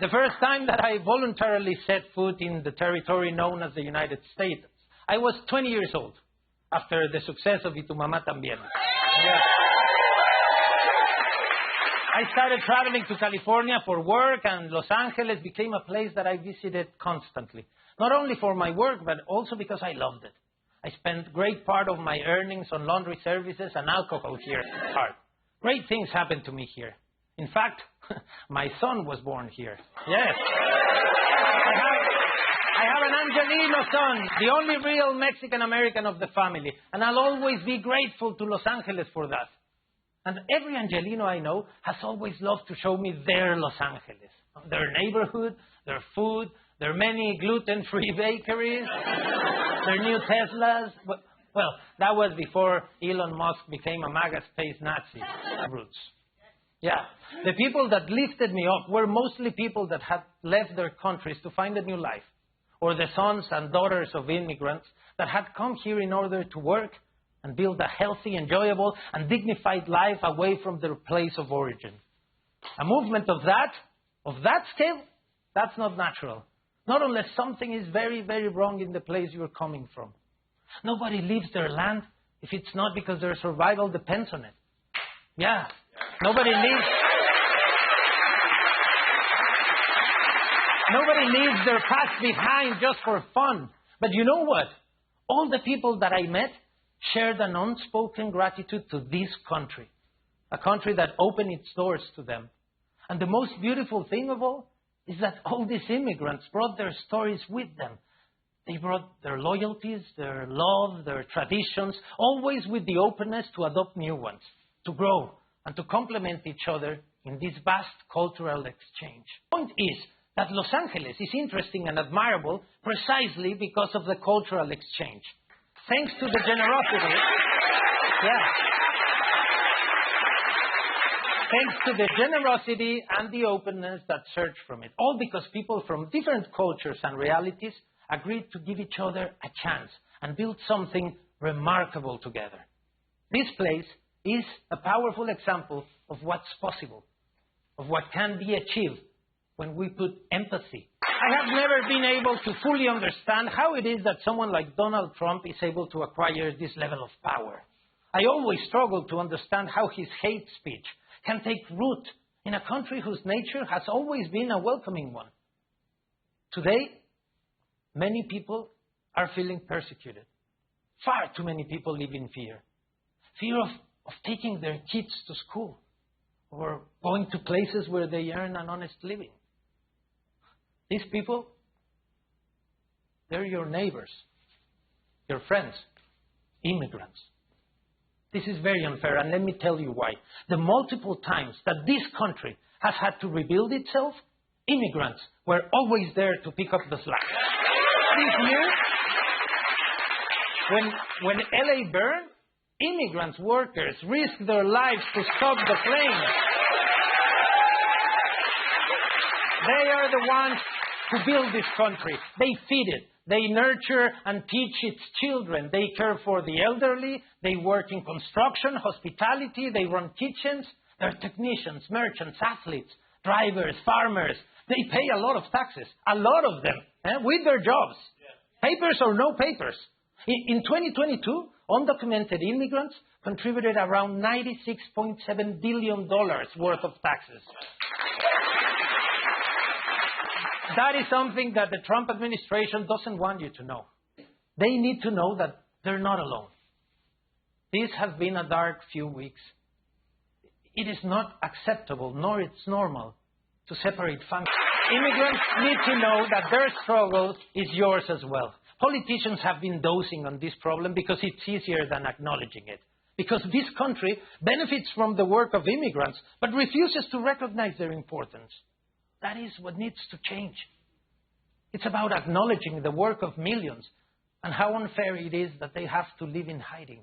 The first time that I voluntarily set foot in the territory known as the United States, I was 20 years old, after the success of Y Tu Mamá También. Yes. I started traveling to California for work, and Los Angeles became a place that I visited constantly. Not only for my work, but also because I loved it. I spent great part of my earnings on laundry services and alcohol here at heart. Great things happened to me here. In fact, my son was born here. Yes. I have an Angelino son, the only real Mexican-American of the family. And I'll always be grateful to Los Angeles for that. And every Angelino I know has always loved to show me their Los Angeles. Their neighborhood, their food, their many gluten-free bakeries, their new Teslas. Well, that was before Elon Musk became a MAGA space Nazi roots. Yeah. The people that lifted me up were mostly people that had left their countries to find a new life, or the sons and daughters of immigrants that had come here in order to work and build a healthy, enjoyable, and dignified life away from their place of origin. A movement of that scale, that's not natural. Not unless something is very, very wrong in the place you're coming from. Nobody leaves their land if it's not because their survival depends on it. Yeah. Nobody leaves their past behind just for fun. But you know what? All the people that I met shared an unspoken gratitude to this country. A country that opened its doors to them. And the most beautiful thing of all is that all these immigrants brought their stories with them. They brought their loyalties, their love, their traditions, always with the openness to adopt new ones, to grow, and to complement each other in this vast cultural exchange. The point is that Los Angeles is interesting and admirable precisely because of the cultural exchange. Thanks to the generosity, thanks to the generosity and the openness that surge from it. All because people from different cultures and realities agreed to give each other a chance and build something remarkable together. This place is a powerful example of what's possible, of what can be achieved when we put empathy. I have never been able to fully understand how it is that someone like Donald Trump is able to acquire this level of power. I always struggle to understand how his hate speech can take root in a country whose nature has always been a welcoming one. Today, many people are feeling persecuted. Far too many people live in fear. Fear of taking their kids to school or going to places where they earn an honest living. These people, they're your neighbors, your friends, immigrants. This is very unfair, and let me tell you why. The multiple times that this country has had to rebuild itself, immigrants were always there to pick up the slack. This year, when LA burned, immigrants, workers, risked their lives to stop the flames. They are the ones who build this country. They feed it. They nurture and teach its children. They care for the elderly. They work in construction, hospitality. They run kitchens. They're technicians, merchants, athletes, drivers, farmers. They pay a lot of taxes, a lot of them, with their jobs. Papers or no papers. In 2022, undocumented immigrants contributed around $96.7 billion worth of taxes. That is something that the Trump administration doesn't want you to know. They need to know that they're not alone. This has been a dark few weeks. It is not acceptable, nor it's normal, to separate families. Immigrants need to know that their struggle is yours as well. Politicians have been dosing on this problem because it's easier than acknowledging it. Because this country benefits from the work of immigrants, but refuses to recognize their importance. That is what needs to change. It's about acknowledging the work of millions and how unfair it is that they have to live in hiding.